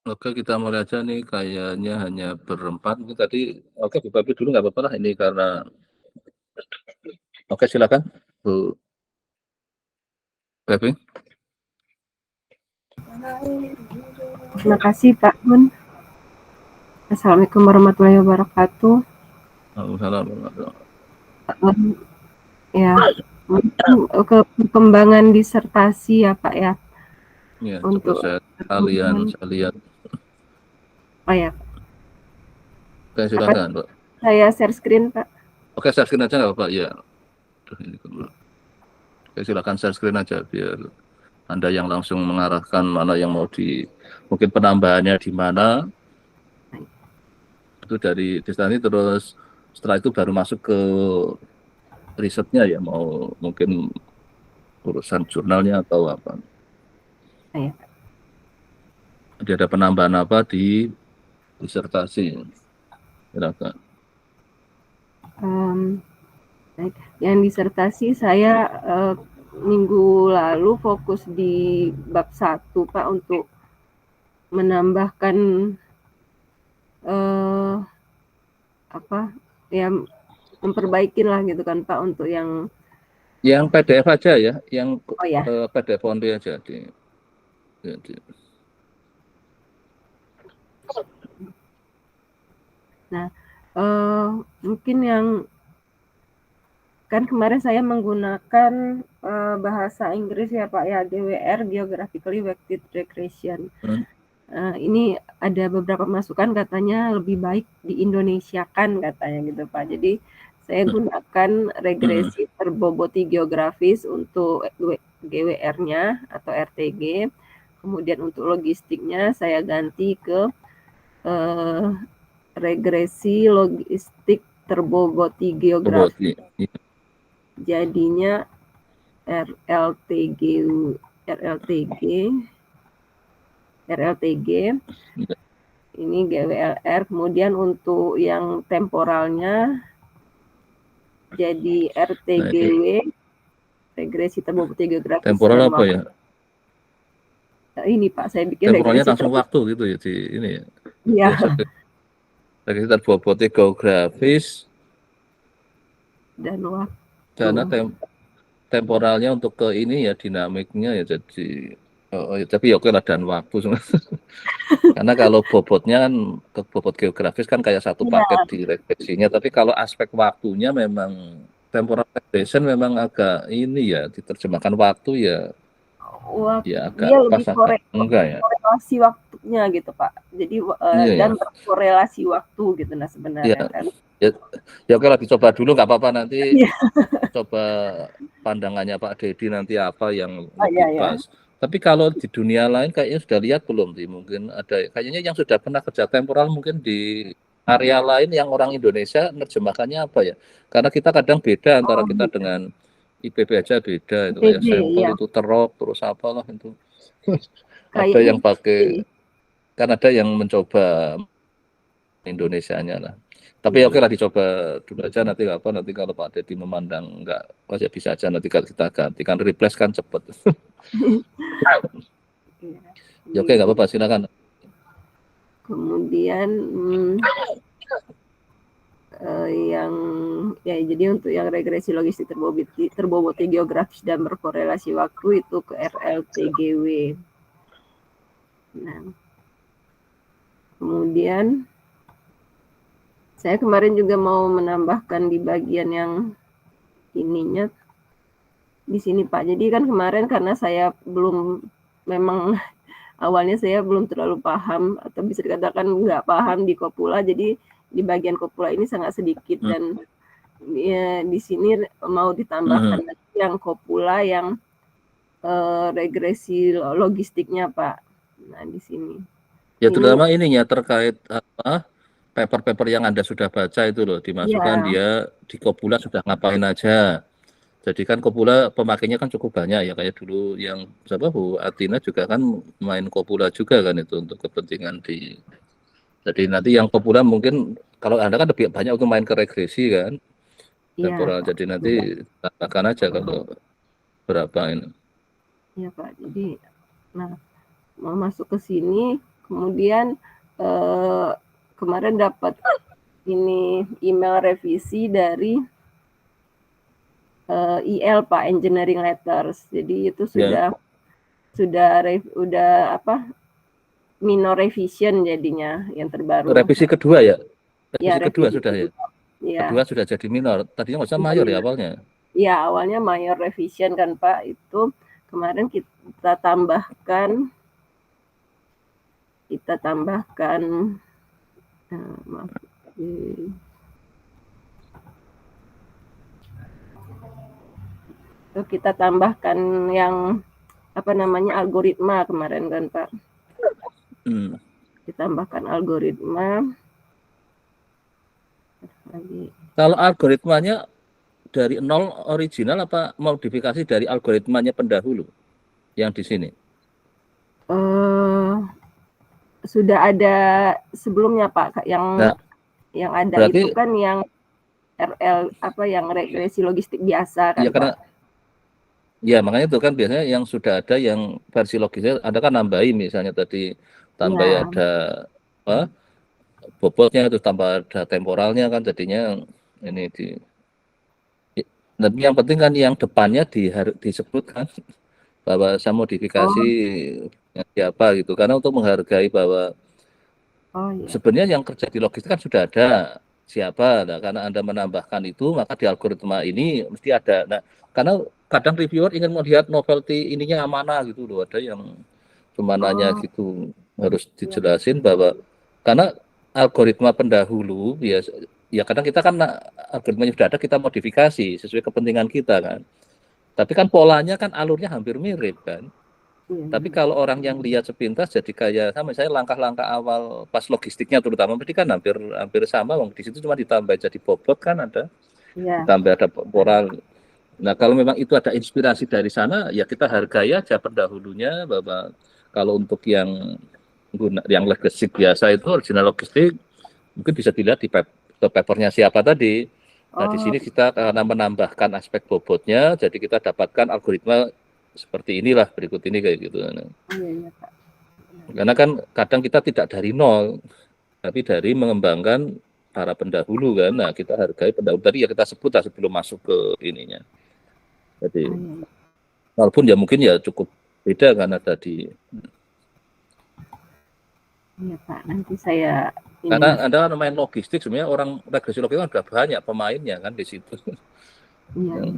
Oke, kita mulai aja nih, kayaknya hanya berempat. Ini tadi, oke, Bu Babi dulu nggak apa-apa lah ini karena, oke silakan Bu Babi. Terima kasih Pak Mun. Assalamualaikum warahmatullahi wabarakatuh. Ya, mungkin ke perkembangan disertasi ya Pak ya. Ya, coba Untuk saya teman-teman. lihat. Oh ya, Oke, apa silakan, Pak. saya share screen Pak? Oke, share screen aja nggak apa-apa, ya. Ini dulu. Oke, silakan share screen aja biar Anda yang langsung mengarahkan mana yang mau mungkin penambahannya di mana. Itu dari desain terus setelah itu baru masuk ke risetnya ya, mau mungkin urusan jurnalnya atau apa. Ya. Jadi ada penambahan apa di disertasi. Silakan. Yang disertasi saya minggu lalu fokus di bab 1 Pak untuk menambahkan apa ya, memperbaikin lah gitu kan Pak untuk yang PDF aja ya, yang oh ya PDF only aja di. Nah, mungkin yang kan kemarin saya menggunakan bahasa Inggris ya Pak ya, GWR, Geographically Weighted Regression. Ini ada beberapa masukan katanya lebih baik diindonesiakan katanya gitu Pak. Jadi saya gunakan regresi terboboti geografis untuk GWR-nya atau RTG. Kemudian untuk logistiknya saya ganti ke regresi logistik terboboti geografi. Jadinya RLTG ini GWLR. Kemudian untuk yang temporalnya jadi RTGW, regresi terboboti geografis. Temporal apa ya? Ini Pak, saya bikin temporalnya regresi langsung waktu gitu ya di ini ya. Iya. Regresi terboboti geografis Dan waktu. Karena temporalnya untuk ke ini ya, dinamiknya ya, jadi tapi ya oke lah, dan waktu karena kalau bobotnya kan ke bobot geografis kan kayak satu paket di regresinya, tapi kalau aspek waktunya memang temporal regression memang agak ini ya, diterjemahkan waktu ya ya agak dia lebih enggak ya, korelasi waktunya gitu Pak. Jadi dan ya. berkorelasi waktu gitu nah sebenarnya Ya, kan. ya oke lah, dicoba dulu nggak apa-apa, nanti coba pandangannya Pak Dedi nanti apa yang lebih pas. Tapi kalau di dunia lain kayaknya sudah lihat belum sih, mungkin ada kayaknya yang sudah pernah kerja temporal mungkin di area lain yang orang Indonesia nerjemahkannya apa ya, karena kita kadang beda antara kita dengan IPB aja beda, itu kayak sampel itu terok terus apalah itu. Ada yang pakai, kan ada yang mencoba Indonesianya lah. Tapi oke lah, dicoba dulu aja, nanti apa, nanti kalau Pak Dedi memandang enggak, ya bisa aja nanti kita ganti, kan replace kan cepet. Ya oke, nggak apa-apa, silakan. Kemudian yang ya jadi untuk yang regresi logistik terboboti geografis dan berkorelasi waktu itu ke RLTGW. Nah, kemudian saya kemarin juga mau menambahkan di bagian yang ininya di sini Pak. Jadi kan kemarin karena saya belum, memang awalnya saya belum terlalu paham atau bisa dikatakan nggak paham di kopula, jadi di bagian kopula ini sangat sedikit dan ya, di sini mau ditambahkan lagi yang kopula yang regresi logistiknya Pak. Nah di sini. Ya terutama ininya terkait apa, paper-paper yang Anda sudah baca itu loh, dimasukkan dia di kopula sudah ngapain aja. Jadi kan kopula pemakainya kan cukup banyak ya, kayak dulu yang siapa Bu Atina juga kan main kopula juga kan, itu untuk kepentingan di. Jadi nanti yang kopula mungkin kalau Anda kan lebih banyak untuk main ke regresi kan, temporal. Jadi nanti tambahkan aja kalau berapa ini. Iya Pak. Jadi, nah mau masuk ke sini, Kemudian kemarin dapat ini email revisi dari IL Pak, Engineering Letters. Jadi itu sudah minor revision jadinya yang terbaru. Revisi kedua ya? Ya, kedua sudah ya? Ya. Kedua sudah jadi minor. Tadinya maksudnya mayor ya awalnya? Ya, awalnya mayor revision kan Pak. Itu kemarin kita tambahkan maaf. Kita tambahkan yang algoritma kemarin kan Pak. Ditambahkan algoritma. Kalau algoritmanya dari nol original apa modifikasi dari algoritmanya pendahulu yang di sini? Sudah ada sebelumnya Pak, yang ada berarti, itu kan yang RL yang regresi logistik biasa kan. Iya, karena ya makanya itu kan biasanya yang sudah ada yang versi logisnya ada kan nambahin misalnya tadi tambah ada bobotnya terus tambah ada temporalnya kan jadinya ini tapi yang penting kan yang depannya disebutkan bahwa saya modifikasi siapa gitu karena untuk menghargai bahwa sebenarnya yang kerja di logistik kan sudah ada siapa. Nah, karena Anda menambahkan itu maka di algoritma ini mesti ada. Nah, karena kadang reviewer ingin melihat novelty ininya mana gitu loh, ada yang cuma nanya gitu, harus dijelasin bahwa karena algoritma pendahulu ya kadang kita kan algoritmanya sudah ada kita modifikasi sesuai kepentingan kita kan. Tapi kan polanya kan alurnya hampir mirip kan. Tapi kalau orang yang lihat sepintas jadi kayak sama saya langkah-langkah awal pas logistiknya terutama berarti kan hampir sama, di situ cuma ditambah jadi bobot kan ada, ditambah ada moral. Nah kalau memang itu ada inspirasi dari sana ya kita hargai aja pendahulunya bahwa kalau untuk yang logistik biasa itu original logistik mungkin bisa dilihat di papernya siapa tadi. Nah di sini kita karena menambahkan aspek bobotnya jadi kita dapatkan algoritma seperti inilah berikut ini kayak gitu. Karena kan kadang kita tidak dari nol, tapi dari mengembangkan para pendahulu kan. Nah kita hargai pendahulu tadi ya kita sebut lah sebelum masuk ke ininya. Jadi walaupun ya mungkin ya cukup beda karena tadi. Iya Pak, nanti saya. Karena Anda kan main logistik sebenarnya orang regresi logistik kan sudah banyak pemainnya kan di situ. Iya.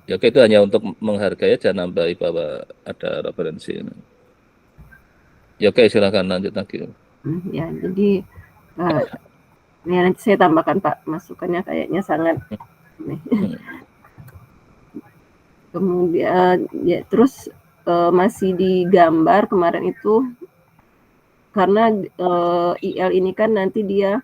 Ya oke, itu hanya untuk menghargai aja nambahi bahwa ada referensi. Ya oke, silakan lanjut lagi. Ya jadi ya nanti saya tambahkan Pak, masukannya kayaknya sangat kemudian ya terus masih di gambar kemarin itu karena IL ini kan nanti dia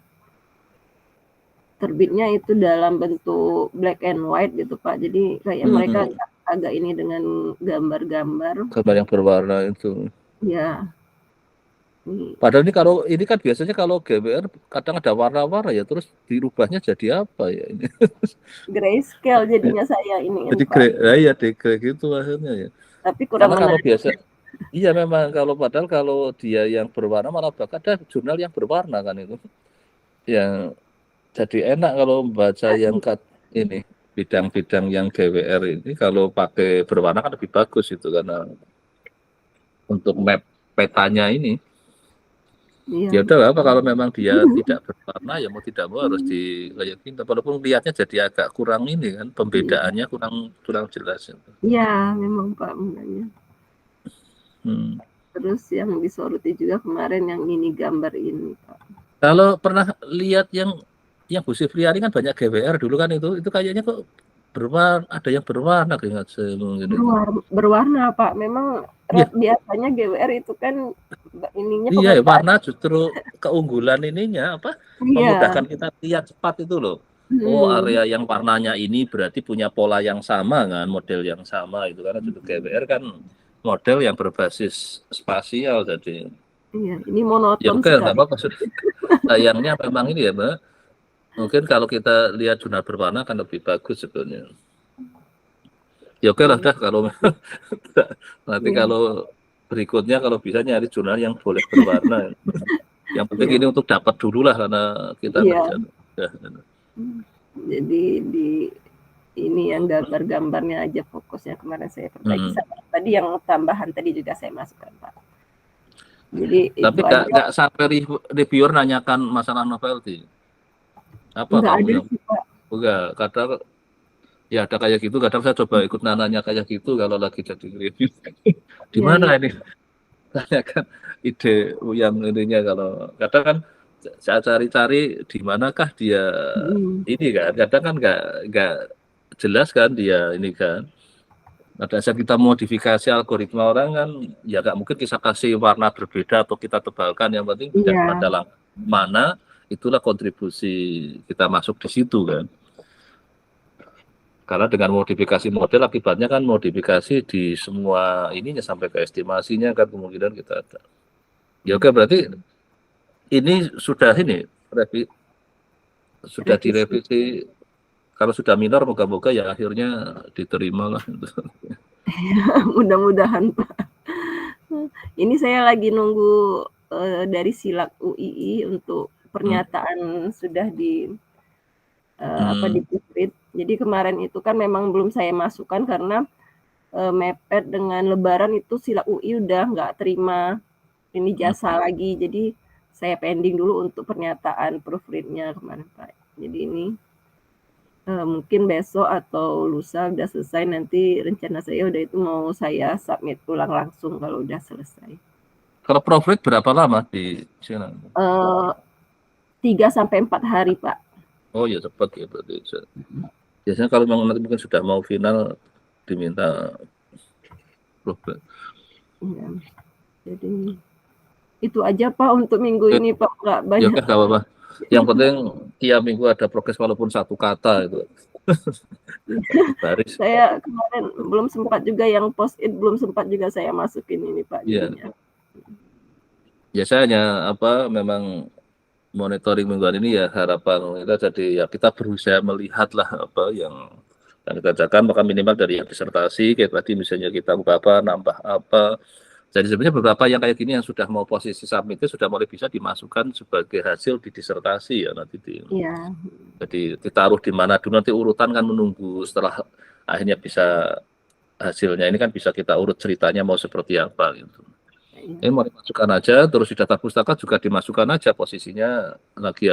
terbitnya itu dalam bentuk black and white gitu Pak. Jadi kayak mereka agak ini dengan gambar-gambar. Gambar yang berwarna itu. Ya. Padahal ini kan biasanya kalau GWR kadang ada warna-warna ya terus dirubahnya jadi apa ya ini? Grayscale jadinya saya ini. Jadi grey gitu akhirnya ya. Tapi kurang karena kalau biasa iya memang padahal kalau dia yang berwarna malah bahkan ada jurnal yang berwarna kan itu. Yang jadi enak kalau membaca yang ini bidang-bidang yang GWR ini kalau pakai berwarna kan lebih bagus itu karena untuk map petanya ini. Ya udah apa kalau memang dia tidak berwarna ya mau tidak mau harus dilayakin walaupun lihatnya jadi agak kurang ini kan pembedaannya kurang jelas. Iya memang Pak makanya. Terus yang disoroti juga kemarin yang ini gambar ini Pak. Kalau pernah lihat yang Bu Sifriani kan banyak GWR dulu kan itu kayaknya kok ada yang berwarna keringat berwarna Pak memang biasanya GWR itu kan ininya iya warna justru keunggulan ininya memudahkan kita lihat cepat itu loh. Oh area yang warnanya ini berarti punya pola yang sama kan model yang sama itu karena juga GWR kan model yang berbasis spasial jadi iya ini monoton ya oke nggak apa-apa sayangnya memang ini ya Mbak mungkin kalau kita lihat jurnal berwarna kan lebih bagus sebenarnya. Ya oke lah dah kalau nanti kalau berikutnya kalau bisa nyari jurnal yang boleh berwarna. Yang penting ini untuk dapat dulu lah karena kita ngejar. Jadi di ini yang gambar-gambarnya aja fokusnya kemarin saya perbaiki. Tadi yang tambahan tadi juga saya masukkan, Pak. Jadi tapi nggak sampai reviewer nanyakan masalah novelty. Apa nggak kamu ada yang sih, Pak. enggak, kadang ya ada kayak gitu, kadang saya coba ikut nanya kayak gitu kalau lagi jadi review. Di mana ini? Tanyakan ide yang ininya, kalau kadang kan saya cari-cari di manakah dia ini kan, kadang kan nggak jelas kan dia ini kan. Pada saat kita modifikasi algoritma orang kan, ya nggak mungkin kita kasih warna berbeda atau kita tebalkan, yang penting pada mana itulah kontribusi kita masuk di situ kan. Karena dengan modifikasi model akibatnya kan modifikasi di semua ininya sampai ke estimasinya kan, kemungkinan kita ada. Ya oke, berarti ini sudah direvisi. Kalau sudah minor, moga-moga ya akhirnya diterima lah. Mudah-mudahan, Pak. Ini saya lagi nunggu dari Silak UII untuk pernyataan sudah di di proofread. Jadi kemarin itu kan memang belum saya masukkan karena mepet dengan Lebaran itu Silak UI udah nggak terima ini jasa lagi. Jadi saya pending dulu untuk pernyataan proofread-nya kemarin, Pak. Jadi ini mungkin besok atau lusa udah selesai, nanti rencana saya udah itu mau saya submit ulang langsung kalau udah selesai. Kalau proofread berapa lama di sana? 3-4 hari, Pak. Oh ya, cepat ya berarti. Biasanya kalau memang nanti mungkin sudah mau final diminta proofread. Ya. Jadi itu aja, Pak, untuk minggu ini, Pak. Nggak banyak. Ya, nggak apa-apa. Yang penting tiap minggu ada progres walaupun satu kata itu. Saya kemarin belum sempat juga yang post-it, belum sempat juga saya masukin ini, Pak. Iya. Biasanya memang monitoring mingguan ini ya harapan kita, jadi ya kita berusaha melihat lah apa yang kita kerjakan, maka minimal dari yang disertasi kayak tadi misalnya kita apa nambah apa. Jadi sebenarnya beberapa yang kayak gini yang sudah mau posisi submit sudah mulai bisa dimasukkan sebagai hasil di disertasi ya nanti. Jadi ditaruh di mana dulu, nanti urutan kan menunggu setelah akhirnya bisa hasilnya ini kan bisa kita urut ceritanya mau seperti apa gitu. Ini mau dimasukkan aja, terus di data pustaka juga dimasukkan aja posisinya lagi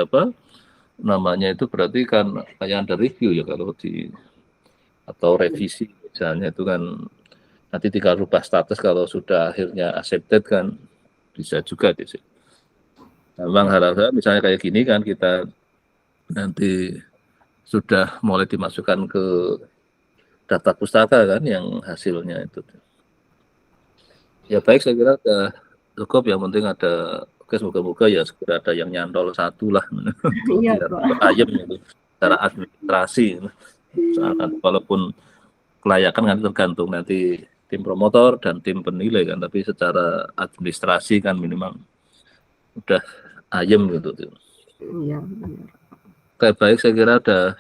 namanya itu, berarti kan kayak under review ya kalau atau revisi misalnya itu kan nanti tinggal rubah status kalau sudah akhirnya accepted kan bisa juga di sini. Memang harap misalnya kayak gini kan kita nanti sudah mulai dimasukkan ke data pustaka kan yang hasilnya itu. Ya baik, saya kira sudah cukup, yang penting ada. Oke, semoga-moga ya segera ada yang nyantol satu lah. Iya, ayam itu secara administrasi. Walaupun kelayakan kan tergantung nanti tim promotor dan tim penilai kan, tapi secara administrasi kan minimal udah ayam gitu. Iya, benar. Oke, baik, saya kira udah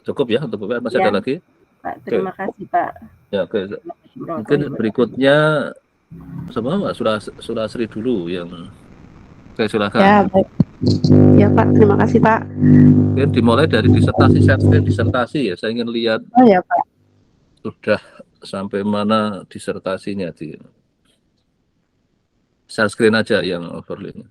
cukup ya untuk Bapak. Masih ada lagi? Pak, terima kasih, Pak. Ya, oke. Mungkin berikutnya sama Sudah Sri dulu yang saya silakan. Ya, baik. Ya, Pak, terima kasih, Pak. Mungkin dimulai dari disertasi ya. Saya ingin lihat. Oh ya, Pak. Sudah sampai mana disertasinya di share screen aja yang overlay-nya.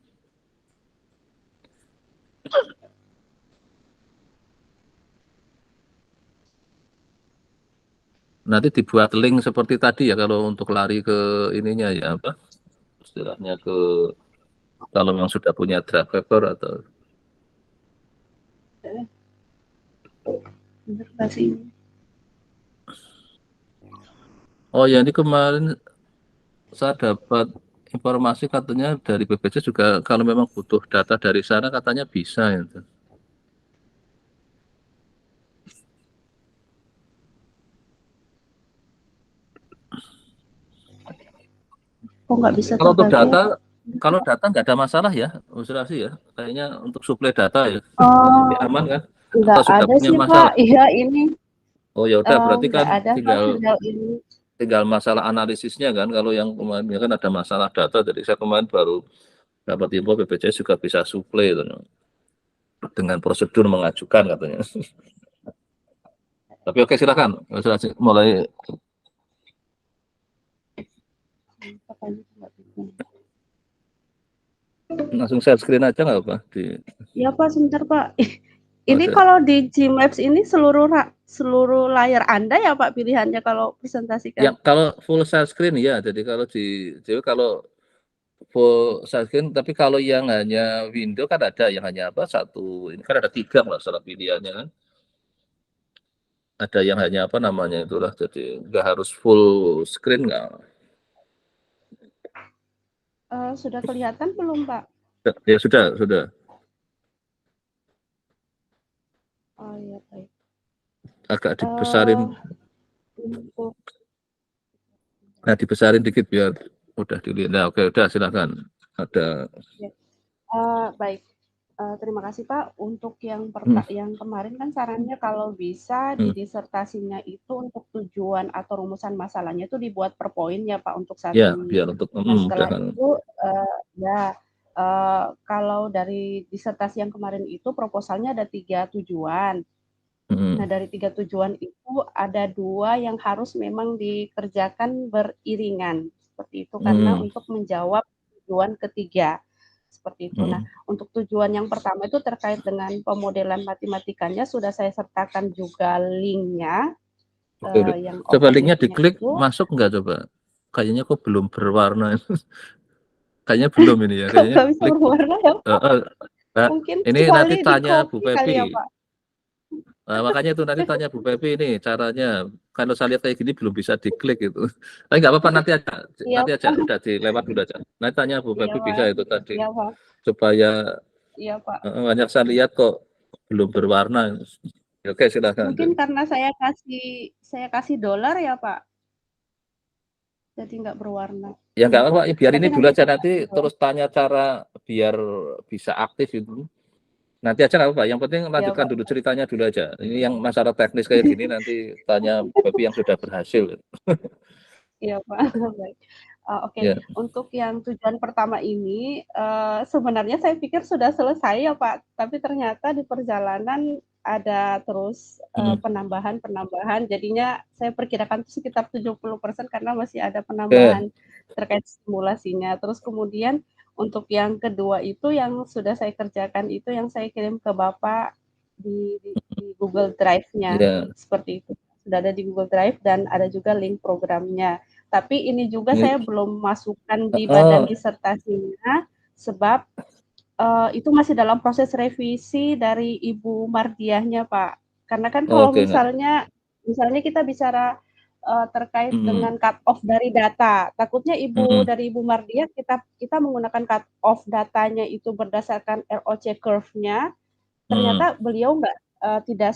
Nanti dibuat link seperti tadi ya kalau untuk lari ke ininya ya istilahnya ke kalau memang sudah punya draft paper atau oh ya, ini kemarin saya dapat informasi katanya dari BPJS juga kalau memang butuh data dari sana katanya bisa ya. Kok nggak bisa kalau untuk data, kalau data nggak ada masalah ya, ilustrasi ya. Kayaknya untuk suplai data ya. Aman kan? Nggak ada sih, masalah? Pak. Iya, ini. Oh ya udah, berarti kan ada, tinggal ini. tinggal masalah analisisnya kan. Kalau yang kemarin kan ada masalah data, jadi saya kemarin baru dapat info BPJS juga bisa suplai dengan prosedur mengajukan katanya. Tapi oke, silakan. Mulai langsung share screen aja nggak apa? Ya Pak, sebentar Pak. Ini Oke. kalau di Gmaps ini seluruh layar Anda ya Pak pilihannya kalau presentasikan? Ya, kalau full share screen ya. Jadi kalau full share screen, tapi kalau yang hanya window kan ada yang hanya satu. Ini kan ada 3 lah salah pilihannya kan. Ada yang hanya namanya itulah. Jadi nggak harus full screen nggak. Sudah kelihatan belum Pak? Ya sudah. Oh iya baik. Agak dibesarin. Nah, dibesarin dikit biar udah dilihat. Nah, oke, udah silakan. Ada. Baik. Terima kasih Pak. Untuk yang kemarin kan sarannya kalau bisa di disertasinya itu untuk tujuan atau rumusan masalahnya itu dibuat per poin ya Pak untuk satu. Ya, biar untuk Nah, setelah itu kalau dari disertasi yang kemarin itu proposalnya ada 3 tujuan. Nah, dari 3 tujuan itu ada 2 yang harus memang dikerjakan beriringan seperti itu karena untuk menjawab tujuan ketiga. Seperti itu. Nah, untuk tujuan yang pertama itu terkait dengan pemodelan matematikanya sudah saya sertakan juga linknya. Yang coba linknya diklik itu. Masuk nggak coba? Kayaknya kok belum berwarna. Kayaknya belum ini ya. Kayaknya Nggak bisa berwarna ya Pak. Mungkin ini nanti tanya Bu kali ya Pepi. Pak. Nah, makanya itu nanti tanya Bu Pepi ini caranya. Kalau saya lihat kayak gini belum bisa diklik itu. Tapi nggak apa-apa nanti aja. Iya, Nanti aja udah dilewat dulu aja. Nanti tanya Bu Iya Pepi Pak. bisa itu tadi. Iya Pak. Supaya Iya Pak. banyak saya lihat kok belum berwarna. Oke, silakan. Mungkin karena saya kasih dolar ya Pak. Jadi nggak berwarna. Ya nggak apa-apa, biar ini dulu aja itu. nanti terus tanya cara biar bisa aktif itu. Nanti aja nggak apa-apa, yang penting lanjutkan dulu ceritanya dulu aja. Ini yang masalah teknis kayak gini nanti tanya Bapak yang sudah berhasil. Iya Pak, baik. Oke. Ya. Untuk yang tujuan pertama ini sebenarnya saya pikir sudah selesai ya Pak, tapi ternyata di perjalanan ada terus penambahan, jadinya saya perkirakan sekitar 70% karena masih ada penambahan terkait simulasinya. Terus kemudian untuk yang kedua itu yang sudah saya kerjakan itu yang saya kirim ke Bapak di Google Drive-nya, seperti itu. Sudah ada di Google Drive dan ada juga link programnya. Tapi ini juga saya belum masukkan di badan disertasinya sebab itu masih dalam proses revisi dari Ibu Mardiahnya Pak. Karena kan kalau misalnya kita bicara terkait dengan cut off dari data, takutnya dari Ibu Mardiah kita menggunakan cut off datanya itu berdasarkan ROC curve-nya, ternyata beliau tidak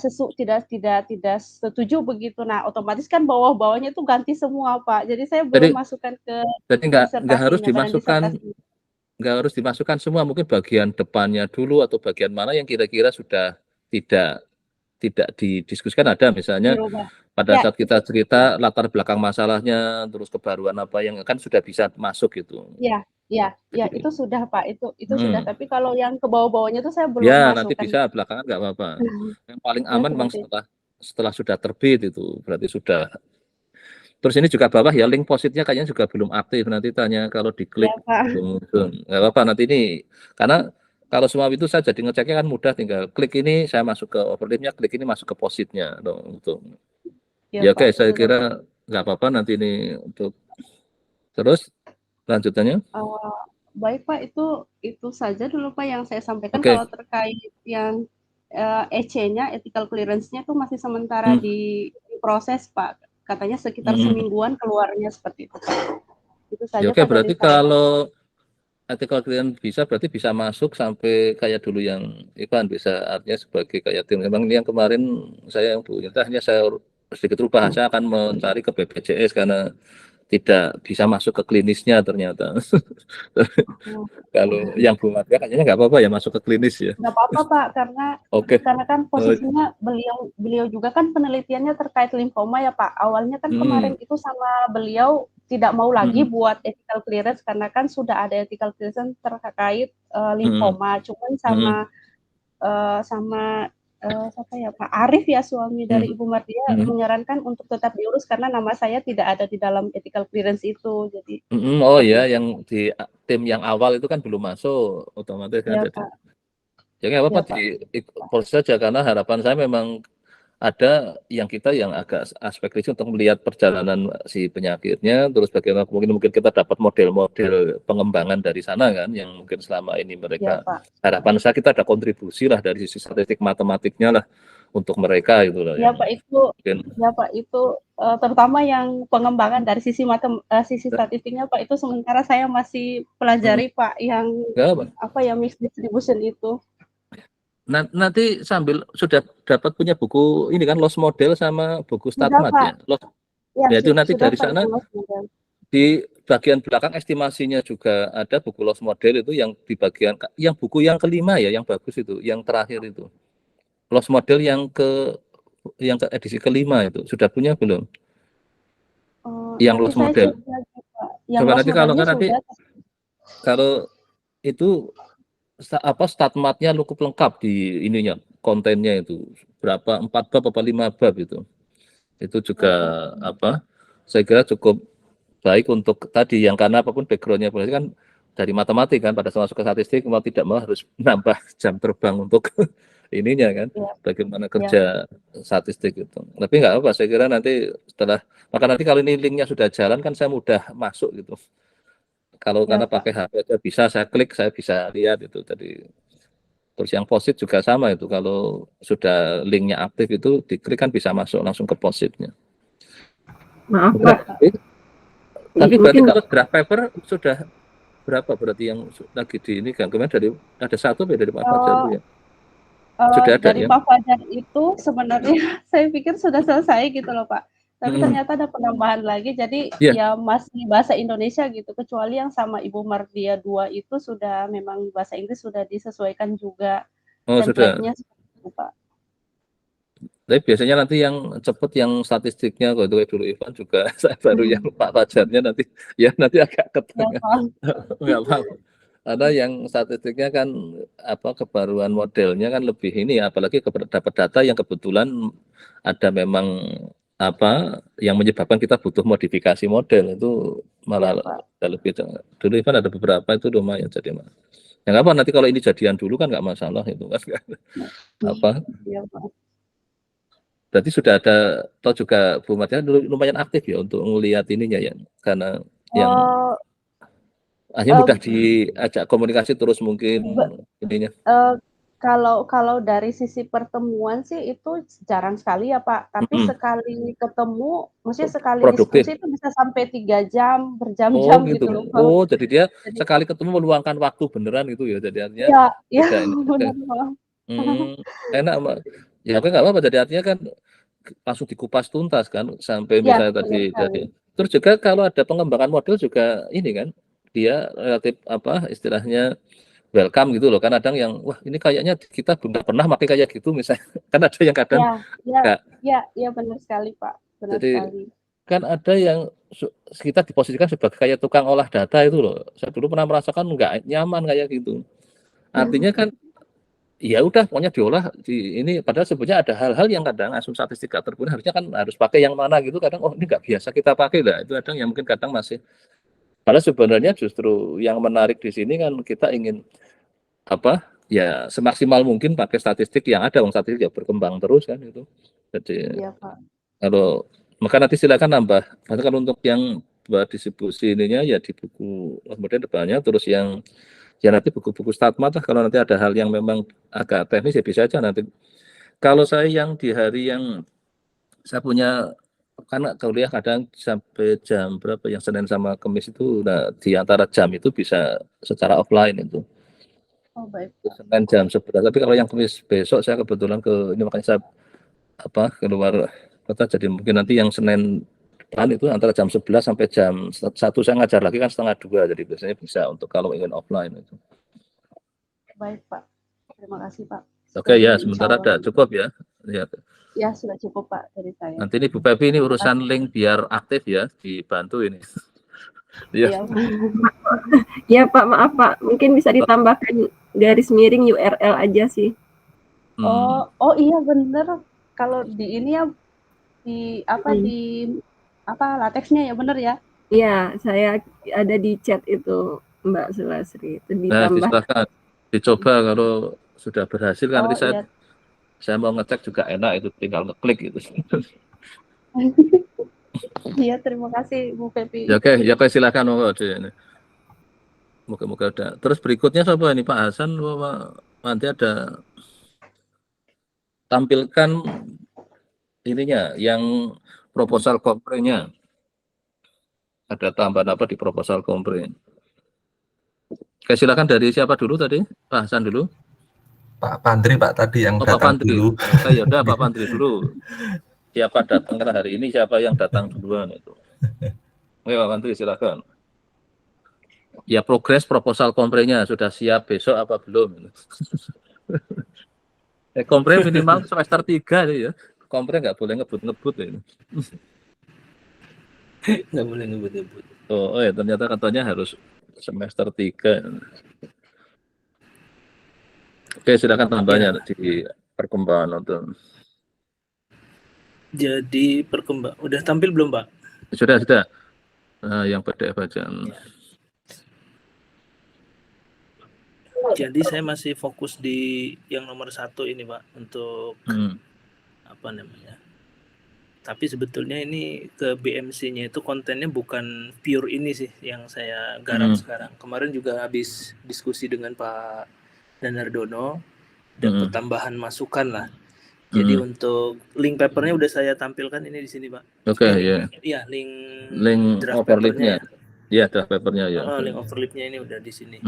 setuju begitu. Nah, otomatis kan bawah-bawahnya itu ganti semua Pak. Jadi saya belum masukkan ke jadi nggak harus dimasukkan semua, mungkin bagian depannya dulu atau bagian mana yang kira-kira sudah tidak didiskusikan ada misalnya pada saat kita cerita latar belakang masalahnya, terus kebaruan apa yang kan sudah bisa masuk gitu. Ya, itu sudah Pak, itu sudah. Tapi kalau yang ke bawah-bawahnya itu saya belum masukkan. Nanti bisa belakangan nggak apa-apa. Yang paling aman memang setelah sudah terbit itu berarti sudah. Terus ini juga bawah ya link positnya kayaknya juga belum aktif, nanti tanya kalau diklik nggak apa-apa nanti ini karena kalau semua itu saya jadi ngeceknya kan mudah, tinggal klik ini saya masuk ke overlay-nya, klik ini masuk ke positnya untuk. Ya oke, saya kira nggak apa-apa nanti ini untuk terus lanjutannya. Baik Pak, itu saja dulu Pak yang saya sampaikan. Kalau terkait yang EC-nya, ethical clearance-nya itu masih sementara diproses Pak. Katanya sekitar semingguan keluarnya seperti itu Pak. Itu saja Oke, berarti kalau ethical clearance berarti bisa masuk sampai kayak dulu yang Ivan bisa, artinya sebagai kayak tim. Memang ini yang kemarin saya yang Bu hanya saya sedikit rubah, saya akan mencari ke BPJS karena tidak bisa masuk ke klinisnya ternyata. Kalau yang Bu Matia kayaknya nggak apa-apa ya masuk ke klinis ya. Nggak apa-apa Pak, Oke. karena kan posisinya beliau juga kan penelitiannya terkait limfoma ya Pak. Awalnya kan kemarin itu sama beliau tidak mau lagi buat ethical clearance karena kan sudah ada ethical clearance terkait limfoma. Cuman sama siapa ya Pak Arif ya, suami dari Ibu Mardia, menyarankan untuk tetap diurus karena nama saya tidak ada di dalam ethical clearance itu. Jadi oh ya, yang di tim yang awal itu kan belum masuk otomatis kan. ya, Jadi Pak. ya nggak apa-apa proses saja, karena harapan saya memang ada yang kita yang agak aspek kritis untuk melihat perjalanan si penyakitnya, terus bagaimana mungkin kita dapat model-model pengembangan dari sana kan, yang mungkin selama ini mereka harapan saya kita ada kontribusi lah dari sisi statistik matematiknya lah untuk mereka itu lah. Ya Pak, itu terutama yang pengembangan dari sisi sisi statistiknya Pak, itu sementara saya masih pelajari Pak, yang apa ya, mixed distribution itu. Nanti sambil sudah dapat punya buku ini kan, loss model sama buku StatMat ya. Ya itu nanti dari sana di bagian belakang estimasinya juga ada buku loss model itu, yang di bagian yang buku yang kelima ya, yang bagus itu, yang terakhir itu. Loss model yang ke edisi kelima itu sudah punya belum? Yang loss model. Coba nanti kalau itu StatMat-nya cukup lengkap di ininya, kontennya itu berapa 4 bab apa 5 bab itu juga saya kira cukup baik untuk tadi yang, karena apapun backgroundnya kan dari matematik kan, pada saat masuk ke statistik mau tidak mau harus nambah jam terbang untuk ininya kan, bagaimana kerja statistik itu. Tapi nggak apa, saya kira nanti setelah nanti kalau ini linknya sudah jalan kan saya mudah masuk gitu. Kalau karena pakai HP aja bisa, saya klik, saya bisa lihat itu tadi. Terus yang POSIT juga sama itu, kalau sudah linknya aktif itu diklik kan bisa masuk langsung ke POSIT-nya. Maaf Pak. Tapi berarti kalau draft paper sudah berapa berarti yang lagi di ini kan? Kemarin ada satu dari Pak Fajar ya? Sudah ada dari Pak Fajar itu sebenarnya saya pikir sudah selesai gitu loh Pak. Tapi ternyata ada penambahan lagi, jadi ya masih bahasa Indonesia gitu, kecuali yang sama Ibu Mardia 2 itu sudah memang bahasa Inggris sudah disesuaikan juga. Template-nya seperti itu Pak. Tapi biasanya nanti yang cepet yang statistiknya, kalau itu dulu Ivan juga, saya baru yang Pak Fajarnya nanti agak ke tengah. Nggak apa-apa. Karena yang statistiknya kan kebaruan modelnya kan lebih ini, apalagi dapat data yang kebetulan ada memang yang menyebabkan kita butuh modifikasi model, itu malah lebih. Dulu Ivan ada beberapa itu lumayan jadi mah. Yang apa nanti kalau ini jadian dulu kan nggak masalah itu kan. Berarti sudah ada, atau juga Bu Matia dulu lumayan aktif ya untuk melihat ininya ya, karena yang akhirnya mudah diajak komunikasi terus mungkin ininya. Kalau dari sisi pertemuan sih itu jarang sekali ya Pak, tapi sekali ketemu, maksudnya sekali diskusi itu bisa sampai 3 jam, berjam-jam gitu loh. Jadi dia sekali ketemu meluangkan waktu beneran itu ya, jadi artinya enak ya, nggak apa-apa, jadi artinya kan langsung dikupas tuntas kan, sampai misalnya tadi jadi. Terus juga kalau ada pengembangan model juga ini kan, dia relatif istilahnya welcome gitu loh, kan kadang yang wah ini kayaknya kita belum pernah pakai kayak gitu misalnya, kan ada yang kadang ya benar sekali Pak, benar jadi, sekali. Kan ada yang kita diposisikan sebagai kayak tukang olah data itu loh, saya dulu pernah merasakan nggak nyaman kayak gitu, artinya kan ya udah pokoknya diolah di ini, padahal sebenarnya ada hal-hal yang kadang asumsi statistik gak terpenuhi, harusnya kan harus pakai yang mana gitu, kadang ini nggak biasa kita pakai lah, itu kadang yang mungkin kadang masih. Padahal sebenarnya justru yang menarik di sini kan kita ingin ya semaksimal mungkin pakai statistik yang ada, statistik ya berkembang terus kan itu. Jadi kalau maka nanti silakan nambah, kalau untuk yang buat distribusi ininya ya di buku kemudian depannya, terus yang ya nanti buku-buku StatMat lah, kalau nanti ada hal yang memang agak teknis ya bisa aja nanti. Kalau saya yang di hari yang saya punya, karena kuliah kadang sampai jam berapa, yang Senin sama Kamis itu, nah di antara jam itu bisa secara offline itu. Baik. Senin jam 11, tapi kalau yang Kamis besok saya kebetulan ini makanya saya keluar kota, jadi mungkin nanti yang Senin Kan itu antara jam 11 sampai jam 1 saya ngajar lagi kan setengah 2, jadi biasanya bisa untuk kalau ingin offline itu. Baik Pak, terima kasih Pak. Oke ya, Insya sementara Allah. ada cukup ya. Ya. Ya sudah cukup Pak dari saya. Nanti ini Bu Pepi ini urusan link biar aktif ya, dibantu ini. Iya. Ya Pak, maaf Pak, mungkin bisa ditambahkan garis miring URL aja sih. Oh iya bener. Kalau di ini ya di apa lateksnya ya bener ya? Iya, saya ada di chat itu Mbak Sulasri. Itu ditambah. Nah, silakan dicoba kalau sudah berhasil kan nanti Iya. saya mau ngecek juga enak itu tinggal ngeklik gitu. Iya, terima kasih Bu Pepi. Ya oke, silakan monggo ini. Moga-moga ada. Terus berikutnya siapa ini Pak Hasan? Nanti ada tampilkan ininya yang proposal komprenya. Ada tambahan apa di proposal kompre? Oke, silakan dari siapa dulu tadi? Pak Hasan dulu. Pak Pandri Pak tadi yang datang dulu. Ya udah Pak Pandri dulu. Siapa datang hari ini? Siapa yang datang duluan itu? Oke Pak Pandri silakan. Ya progres proposal komprenya sudah siap besok apa belum? Kompre minimal semester 3 ya. Kompre nggak boleh ngebut-ngebut ini. Nggak boleh ngebut-ngebut. Oh ya ternyata katanya harus semester 3. Oke silakan tambahnya di perkembangan nonton. Jadi udah tampil belum Pak? Sudah. Nah, yang PDF aja. Ya. Jadi saya masih fokus di yang nomor 1 ini Pak untuk apa namanya. Tapi sebetulnya ini ke BMC-nya itu kontennya bukan pure ini sih yang saya garap sekarang. Kemarin juga habis diskusi dengan Pak Danardono, dapat tambahan masukan lah. Jadi untuk link papernya udah saya tampilkan ini di sini Pak. Oke ya. Iya link draft overlipnya. Iya draft papernya ya. Link overlipnya ini udah di sini.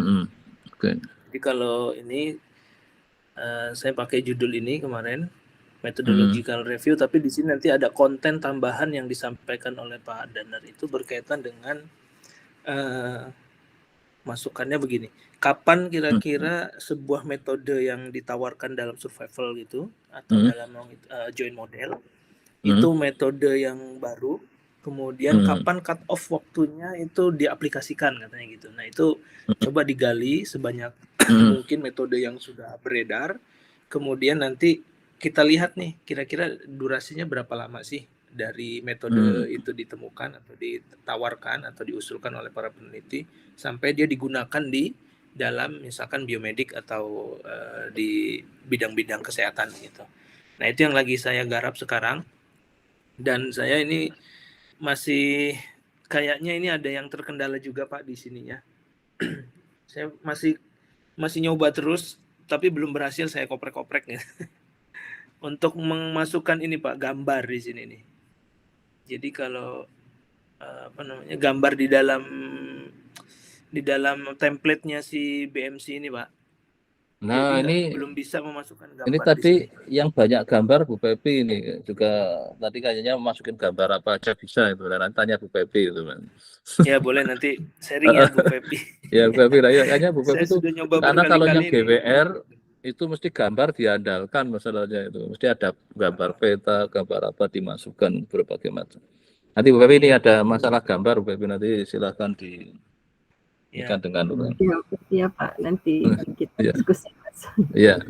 Oke. Jadi kalau ini saya pakai judul ini kemarin methodological review, tapi di sini nanti ada konten tambahan yang disampaikan oleh Pak Danar itu berkaitan dengan masukannya begini. Kapan kira-kira sebuah metode yang ditawarkan dalam survival gitu atau dalam joint model itu metode yang baru, kemudian kapan cut off waktunya itu diaplikasikan katanya gitu. Nah itu coba digali sebanyak mungkin metode yang sudah beredar, kemudian nanti kita lihat nih kira-kira durasinya berapa lama sih dari metode itu ditemukan atau ditawarkan atau diusulkan oleh para peneliti sampai dia digunakan di dalam misalkan biomedik atau di bidang-bidang kesehatan gitu. Nah itu yang lagi saya garap sekarang, dan saya ini masih kayaknya ini ada yang terkendala juga Pak di sininya. Saya masih nyoba terus tapi belum berhasil saya koprek-koprek nih. Untuk memasukkan ini Pak gambar di sini nih. Jadi kalau gambar di dalam template-nya si BMC ini Pak. Nah ini belum bisa memasukkan gambar. Ini tadi yang banyak gambar Bu Pepi ini juga tadi kayaknya masukin gambar apa aja bisa itu. Dan tanya Bu Pepi itu kan. Ya boleh nanti sharing ya Bu Pepi. Ya Bu Pepi lah ya kayaknya Bu Pepi itu karena kalau yang GWR itu mesti gambar diandalkan masalahnya itu. Mesti ada gambar peta, gambar apa dimasukkan berbagai macam. Nanti Bu Pepi ini ada masalah gambar Bu Pepi nanti silakan di dengan ya Pak, nanti kita diskusi. Iya.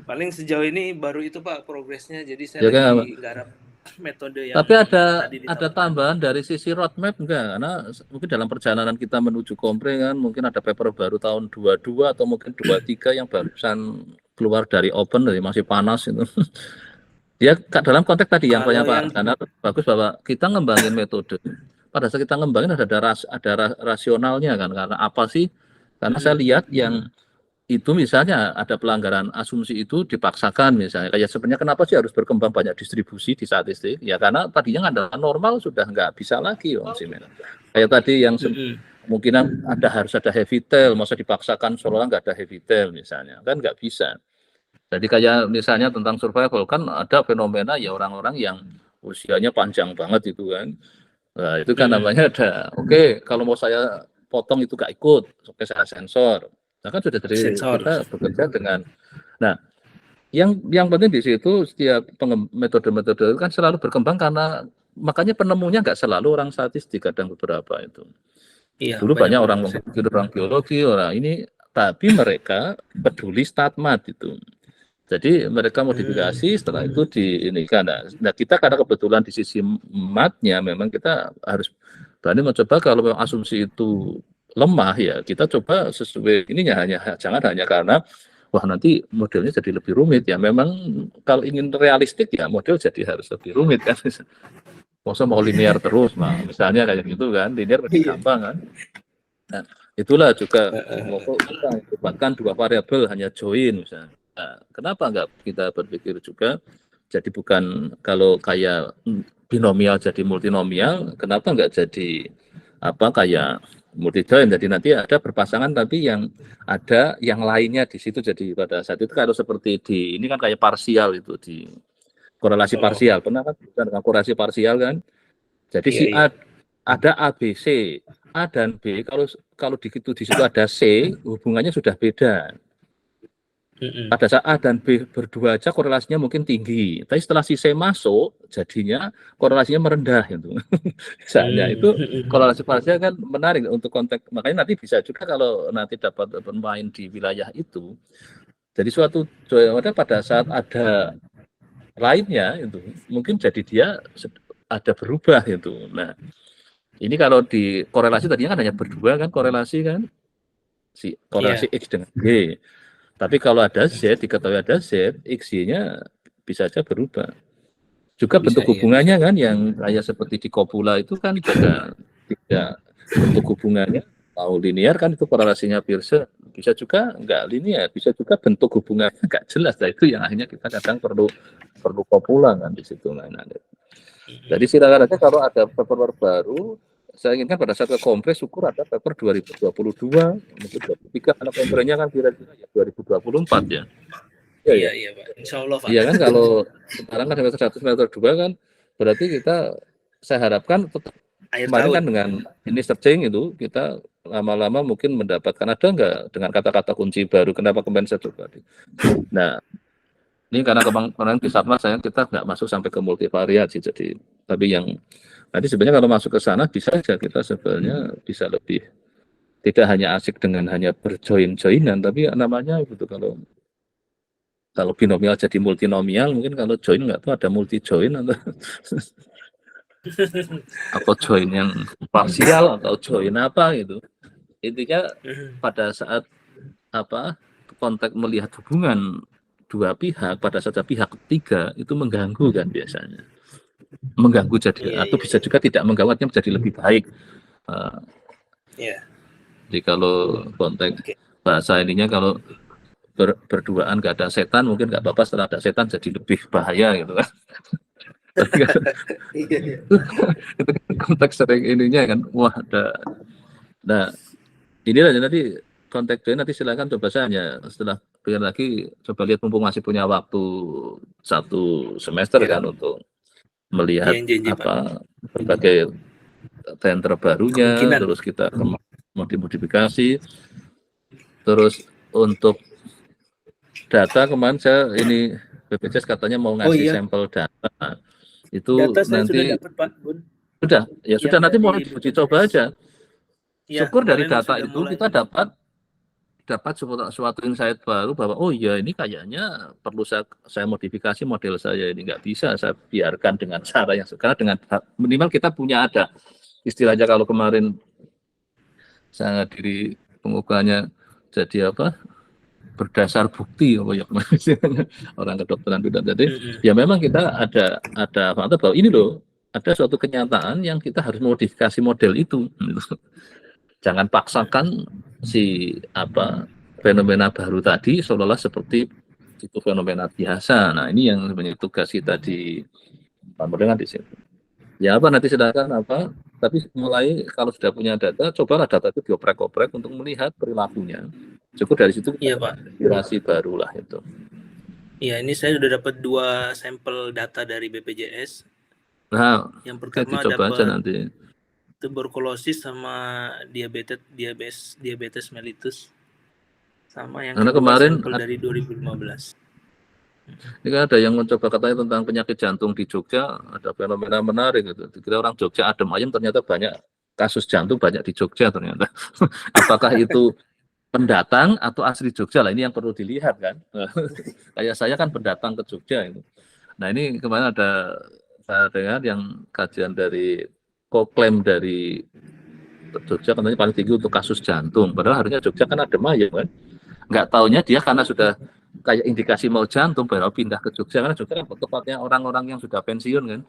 Paling sejauh ini baru itu Pak progresnya, jadi saya lagi garap metode yang. Tapi ada tambahan dari sisi roadmap enggak? Karena mungkin dalam perjalanan kita menuju kompre kan mungkin ada paper baru tahun 22 atau mungkin 23 yang barusan keluar dari open, dari masih panas itu. Ya dalam konteks tadi yang banyak Pak Danar bagus bahwa kita ngembangin metode. Pada saat kita ngembangin ada rasionalnya kan, karena apa sih? Karena saya lihat yang itu misalnya ada pelanggaran asumsi itu dipaksakan misalnya, kayak sebenarnya kenapa sih harus berkembang banyak distribusi di statistik? Ya karena tadinya ada normal sudah nggak bisa lagi kayak tadi yang kemungkinan harus ada heavy tail, masa dipaksakan seolah nggak ada heavy tail misalnya, kan nggak bisa. Jadi kayak misalnya tentang survival kan ada fenomena ya orang-orang yang usianya panjang banget itu kan. Nah, itu kan namanya ada, oke, kalau mau saya potong itu gak ikut, oke saya sensor. Nah kan sudah dari kita bekerja dengan, nah yang penting di situ setiap metode-metode kan selalu berkembang karena makanya penemunya nggak selalu orang statistik, kadang beberapa itu. Iya, dulu banyak orang biologi, orang ini, tapi mereka peduli StatMat itu. Jadi mereka modifikasi, setelah itu diinikan. Nah kita karena kebetulan di sisi matnya memang kita harus berani mencoba, kalau memang asumsi itu lemah ya kita coba sesuai ininya, jangan hanya karena wah nanti modelnya jadi lebih rumit ya. Memang kalau ingin realistik ya model jadi harus lebih rumit kan. Masa mau linear terus, nah misalnya kayak gitu kan, linear lebih gampang kan. Nah itulah juga kita buatkan 2 variabel hanya join misalnya. Nah, kenapa enggak kita berpikir juga jadi bukan kalau kayak binomial jadi multinomial, kenapa enggak jadi apa kayak multi join, jadi nanti ada berpasangan tapi yang ada yang lainnya di situ. Jadi pada saat itu kalau seperti di ini kan kayak parsial itu, di korelasi parsial, pernah kan dengan korelasi parsial kan, jadi si A ada A B C, A dan B, kalau di situ ada C, hubungannya sudah beda. Pada saat A dan B berdua aja korelasinya mungkin tinggi, tapi setelah si C masuk jadinya korelasinya merendah gitu. Misalnya itu korelasi parsial kan menarik untuk konteks, makanya nanti bisa juga kalau nanti dapat bermain di wilayah itu. Jadi suatu pada saat ada lainnya itu mungkin jadi dia ada berubah gitu. Nah ini kalau di korelasi tadinya kan hanya berdua kan korelasi kan, si korelasi X dengan Y. Tapi kalau ada Z, diketahui ada Z, X-nya bisa saja berubah. Juga bisa, bentuk hubungannya kan, yang kayak seperti di kopula itu kan juga tidak bentuk hubungannya mau linear kan, itu korelasinya Pearson. Bisa juga enggak linear, bisa juga bentuk hubungannya enggak jelas. Nah itu yang akhirnya kita kadang perlu kopula kan di situ. Jadi silakan aja kalau ada paper baru. Saya inginkan pada saat ke kompres syukur ada paper 2022, mungkin 2023, karena kompresnya kan kira-kira ya 2024 ya. Iya Pak, insya Allah Pak. Iya kan, kalau sekarang kan semester 1, semester 2 kan, berarti saya harapkan tetap kemarin kan dengan ini searching itu, kita lama-lama mungkin mendapatkan, ada enggak dengan kata-kata kunci baru, kenapa kemarin saya coba. Nah, ini karena kemarin di Satmas kita nggak masuk sampai ke multivariat sih, jadi tapi yang nanti sebenarnya kalau masuk ke sana bisa saja kita sebenarnya bisa lebih tidak hanya asik dengan hanya berjoin-joinan, tapi namanya gitu, kalau binomial jadi multinomial, mungkin kalau join nggak tahu ada multi join atau join yang parsial atau join apa gitu. Intinya pada saat konteks melihat hubungan dua pihak, pada saat pihak ketiga itu mengganggu kan biasanya. Mengganggu jadi atau bisa juga tidak mengganggu, menjadi lebih baik. Jadi kalau konteks bahasa ininya, kalau berduaan nggak ada setan mungkin nggak apa-apa, setelah ada setan jadi lebih bahaya gitu kan. Itu konteks sering ininya kan, wah ada. Nah inilah nanti konteksnya, nanti silakan coba saja setelah biar lagi coba lihat, mumpung masih punya waktu 1 semester kan untuk melihat berbagai tren terbarunya, terus kita modifikasi, terus untuk data kemarin saya ini BPJS katanya mau ngasih sampel data itu data nanti sudah dapat, Pak Bun. Sudah nanti mau diuji coba aja. Syukur dari data itu kita dapat suatu insight baru bahwa oh iya ini kayaknya perlu saya modifikasi model saya ini, nggak bisa saya biarkan dengan cara yang sekarang, dengan minimal kita punya ada istilahnya, kalau kemarin saya diri pengukurannya jadi berdasar bukti orang kedokteran bidang. Jadi ya memang kita ada fakta bahwa ini loh ada suatu kenyataan yang kita harus modifikasi model itu. Jangan paksakan si fenomena baru tadi seolah-olah seperti itu fenomena biasa. Nah ini yang sebenarnya tugas kita di Pameran di sini. Ya nanti silakan tapi mulai kalau sudah punya data, cobalah data itu dioprek-oprek untuk melihat perilakunya. Cukup dari situ kita inspirasi barulah itu. Iya, ini saya sudah dapat 2 sampel data dari BPJS. Nah, Yang pertama dicoba aja dapat nanti. tuberkulosis sama diabetes mellitus. Sama yang Karena kedua kemarin sampel dari 2015. ini kan ada yang mencoba katanya tentang penyakit jantung di Jogja, ada fenomena menarik gitu. Dikira orang Jogja adem ayem, ternyata banyak kasus jantung banyak di Jogja ternyata. Apakah itu pendatang atau asli Jogja lah, ini yang perlu dilihat kan. Kayak saya kan pendatang ke Jogja itu. Nah ini kemarin ada saya dengar yang kajian dari Koklem dari Jogja katanya paling tinggi untuk kasus jantung. Padahal harusnya Jogja kan adem ayem kan. Nggak taunya dia karena sudah kayak indikasi mau jantung baru pindah ke Jogja, karena Jogja kan tempatnya orang-orang yang sudah pensiun kan.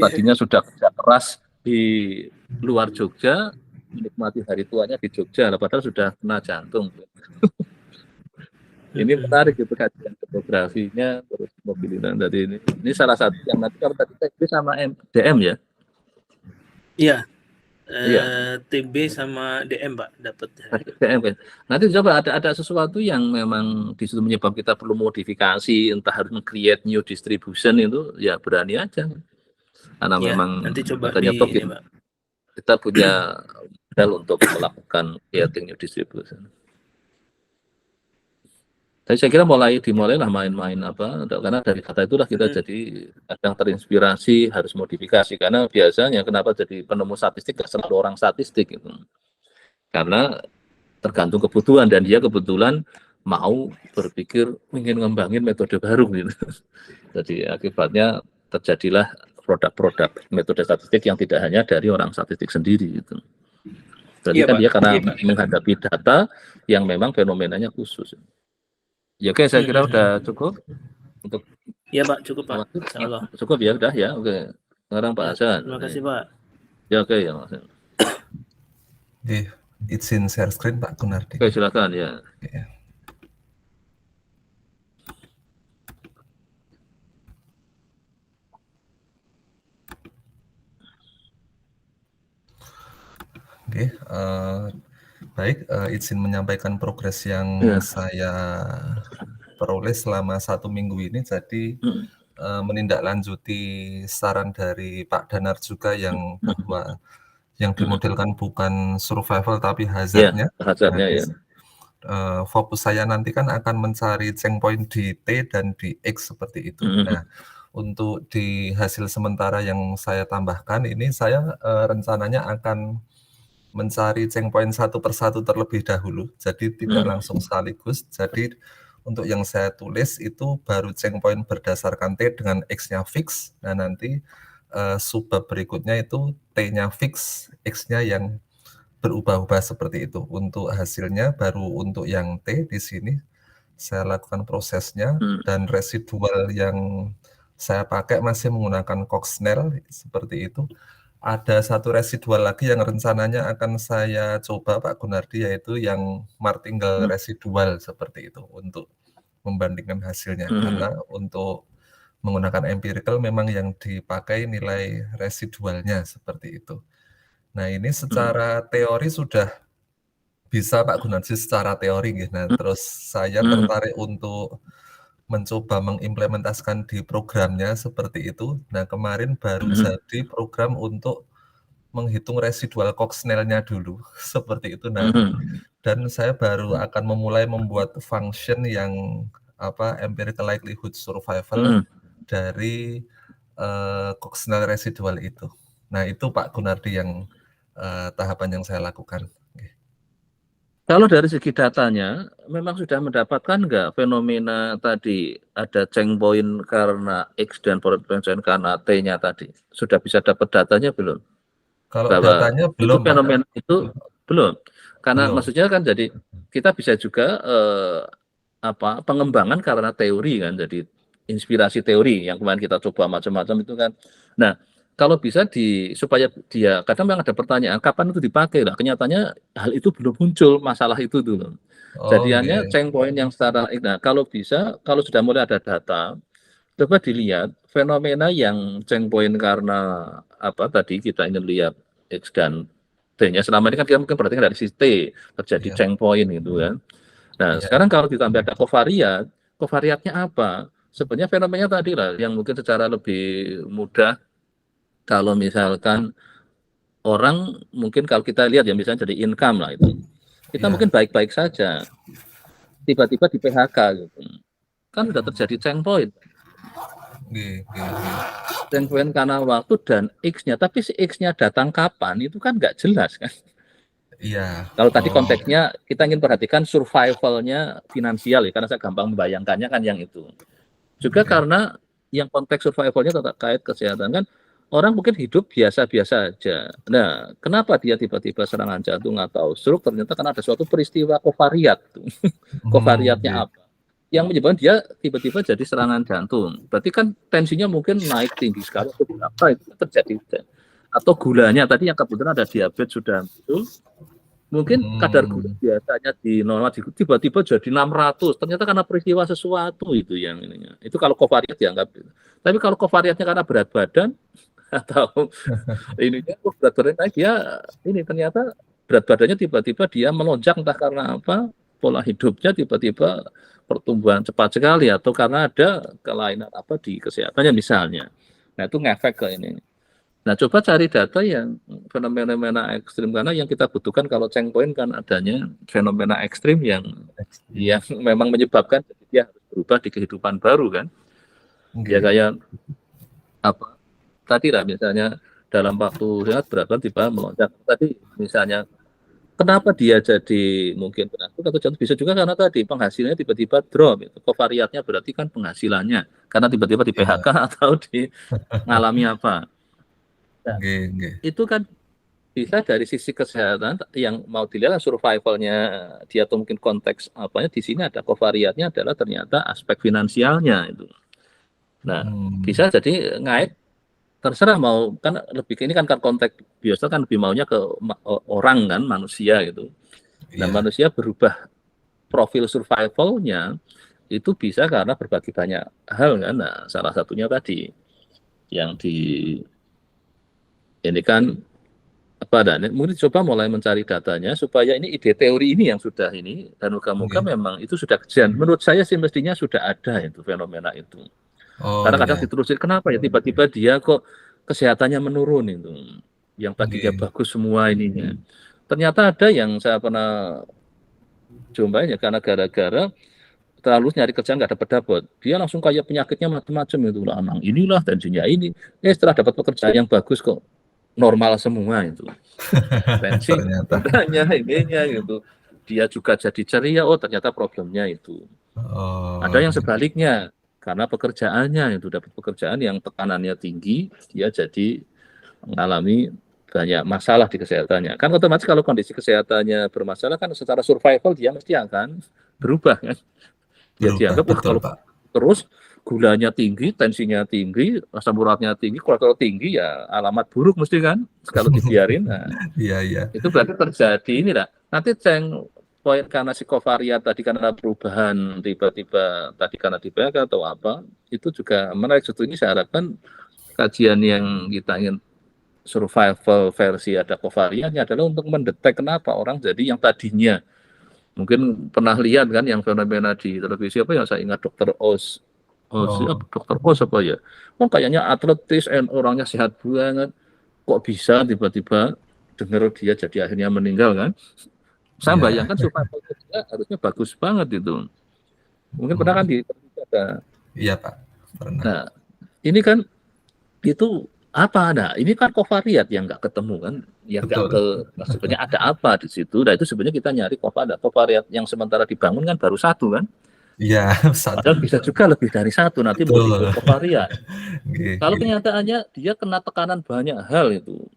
Tadinya sudah kerja keras di luar Jogja, menikmati hari tuanya di Jogja, padahal sudah kena jantung. Ini menarik gitu kajian demografinya, terus mobilitas dari ini. Ini salah satu yang nanti kalau tadi TB sama DM ya? Iya. Iya. TB sama DM Pak dapat. DM kan. Nanti coba ada sesuatu yang memang di situ menyebabkan kita perlu modifikasi, entah harus create new distribution itu ya berani aja. Karena ya, memang nanti coba katanya kita punya modal untuk melakukan creating new distribution. Tapi saya kira dimulai lah main-main apa, karena dari kata itulah kita jadi kadang terinspirasi harus modifikasi, karena biasanya kenapa jadi penemu statistik gak selalu orang statistik gitu. Karena tergantung kebutuhan, dan dia kebetulan mau berpikir ingin ngembangin metode baru gitu. Jadi akibatnya terjadilah produk-produk metode statistik yang tidak hanya dari orang statistik sendiri gitu. Berarti kan dia karena menghadapi data yang memang fenomenanya khusus. Ya oke, saya kira udah cukup untuk. Iya Pak, cukup Pak. Insyaallah. Cukup ya, udah ya. Oke. Sekarang Pak Hasan. Terima kasih Pak. Ya oke ya Mas. Oke, izin share screen Pak Gunardi. Oke, silakan ya. Oke, baik, izin menyampaikan progres yang saya peroleh selama 1 minggu ini. Jadi menindaklanjuti saran dari Pak Danar juga yang bahwa yang dimodelkan bukan survival tapi hazardnya. Hazardnya ya. Fokus saya nanti kan akan mencari checkpoint di T dan di X seperti itu. Nah, untuk di hasil sementara yang saya tambahkan ini saya rencananya akan mencari checkpoint satu persatu terlebih dahulu, jadi tidak langsung sekaligus. Jadi untuk yang saya tulis itu baru checkpoint berdasarkan T dengan X-nya fix. Nah nanti subbab berikutnya itu T-nya fix, X-nya yang berubah-ubah seperti itu. Untuk hasilnya baru untuk yang T di sini saya lakukan prosesnya, dan residual yang saya pakai masih menggunakan Cox-Snell seperti itu. Ada satu residual lagi yang rencananya akan saya coba Pak Gunardi, yaitu yang martingale residual seperti itu untuk membandingkan hasilnya. Karena untuk menggunakan empirical memang yang dipakai nilai residualnya seperti itu. Nah ini secara teori sudah bisa Pak Gunardi secara teori gitu. Nah terus saya tertarik untuk mencoba mengimplementasikan di programnya seperti itu. Nah kemarin baru jadi program untuk menghitung residual Cox-Snell-nya dulu seperti itu. Nah dan saya baru akan memulai membuat function yang empirical likelihood survival dari Cox-Snell residual itu. Nah itu Pak Gunardi yang tahapan yang saya lakukan. Kalau dari segi datanya, memang sudah mendapatkan nggak fenomena tadi ada checkpoint karena X dan checkpoint karena T-nya tadi? Sudah bisa dapat datanya belum? Kalau bahwa datanya belum, itu fenomena Pak. Itu belum. Karena belum. Maksudnya kan jadi kita bisa juga pengembangan karena teori kan, jadi inspirasi teori yang kemarin kita coba macam-macam itu kan. Nah, kalau bisa supaya dia, kadang memang ada pertanyaan kapan itu dipakai lah. Kenyataannya hal itu belum muncul, masalah itu dulu. Jadiannya checkpoint yang secara, nah kalau bisa, kalau sudah mulai ada data, coba dilihat fenomena yang checkpoint karena tadi kita ingin lihat X dan T-nya. Selama ini kan kita mungkin perhatikan dari sisi T terjadi checkpoint gitu kan. Nah sekarang kalau ditambah ada kovariat, kovariatnya apa? sebenarnya fenomena tadi lah yang mungkin secara lebih mudah kalau misalkan orang mungkin kalau kita lihat ya misalnya jadi income lah itu. Kita mungkin baik-baik saja. Tiba-tiba di PHK gitu. Kan sudah terjadi change point. Change point karena waktu dan X-nya, tapi si X-nya datang kapan itu kan nggak jelas kan. Iya. Kalau tadi konteksnya kita ingin perhatikan survivalnya finansial ya, karena saya gampang membayangkannya kan yang itu. Juga karena yang konteks survivalnya terkait kesehatan kan, orang mungkin hidup biasa-biasa aja. Nah, kenapa dia tiba-tiba serangan jantung atau stroke? Ternyata karena ada suatu peristiwa kovariat. Kovariatnya apa? Yang menyebabkan dia tiba-tiba jadi serangan jantung. Berarti kan tensinya mungkin naik tinggi sekali atau berapa itu terjadi. Atau gulanya tadi yang kebetulan ada diabetes sudah muncul. Mungkin kadar gula biasanya di normal tiba-tiba jadi 600. Ternyata karena peristiwa sesuatu itu yang ininya. Itu kalau kovariat dianggap. Tapi kalau kovariatnya karena berat badan atau ininya berat badan naik, dia ini ternyata berat badannya tiba-tiba dia melonjak entah karena apa, pola hidupnya tiba-tiba pertumbuhan cepat sekali atau karena ada kelainan apa di kesehatannya misalnya. Nah itu ngefek ke ini. Nah, coba cari data yang fenomena ekstrim karena yang kita butuhkan kalau change point kan adanya fenomena ekstrim yang memang menyebabkan dia harus berubah di kehidupan baru kan. Ya kayak apa tadi lah misalnya dalam waktu sangat berat tiba melonjak tadi misalnya kenapa dia jadi mungkin penakut atau jatuh bisa juga karena tadi penghasilannya tiba-tiba drop itu kovariatnya berarti kan penghasilannya karena tiba-tiba di PHK atau di ngalami apa. Nah, itu kan bisa dari sisi kesehatan yang mau dilihat survivalnya dia atau mungkin konteks apanya di sini ada kovariatnya adalah ternyata aspek finansialnya itu. Nah, bisa jadi ngait terserah mau kan lebih ini kan konteks biasa kan lebih maunya ke orang kan manusia gitu. Nah, manusia berubah profil survivalnya itu bisa karena berbagai banyak hal kan. Nah, salah satunya tadi yang di ini kan apa dan mungkin coba mulai mencari datanya supaya ini ide teori ini yang sudah ini dan moga-moga memang itu sudah kejadian. Menurut saya sih mestinya sudah ada itu fenomena itu. Karena kadang ditelusuri kenapa ya tiba-tiba dia kok kesehatannya menurun itu. Yang tadinya bagus semua ininya. Ternyata ada yang saya pernah coba ya karena gara-gara terlalu nyari kerjaan nggak dapat. Dia langsung kayak penyakitnya macam-macam itu lah. Inilah tensinya ini. Setelah dapat pekerjaan yang bagus kok normal semua itu. Tensi katanya ininya gitu. Dia juga jadi ceria, ternyata problemnya itu. Ada yang sebaliknya, karena pekerjaannya itu dapat pekerjaan yang tekanannya tinggi, dia jadi mengalami banyak masalah di kesehatannya. Kan otomatis kalau kondisi kesehatannya bermasalah kan secara survival dia mesti akan berubah kan. Dia dianggap kalau terus gulanya tinggi, tensinya tinggi, asam uratnya tinggi, kolesterol tinggi ya alamat buruk mesti kan kalau dibiarin. Nah, itu berarti terjadi ini lah. Nanti poin karena si kovariat tadi karena perubahan tiba-tiba tadi karena di PHK atau apa itu juga menarik. Justru ini saya harapkan kajian yang kita ingin survival versi ada kovariatnya adalah untuk mendetek kenapa orang jadi yang tadinya mungkin pernah lihat kan yang fenomena di televisi apa yang saya ingat Dr. Oz. Dr. Oz apa ya? Kayaknya atletis orangnya sehat banget. Kok bisa tiba-tiba dengar dia jadi akhirnya meninggal kan? Saya bayangkan survival dia harusnya bagus banget itu. Mungkin pernah kan di ada. Iya Pak, pernah. Nah, ini kan itu apa? Nah, ini kan kovariat yang nggak ketemu kan? Yang nggak ke sebenarnya ada apa di situ? Nah, itu sebenarnya kita nyari kovariat yang sementara dibangun kan baru satu kan? Iya, satu. Padahal bisa juga lebih dari satu nanti multiple kovariat. Kalau kenyataannya dia kena tekanan banyak hal itu.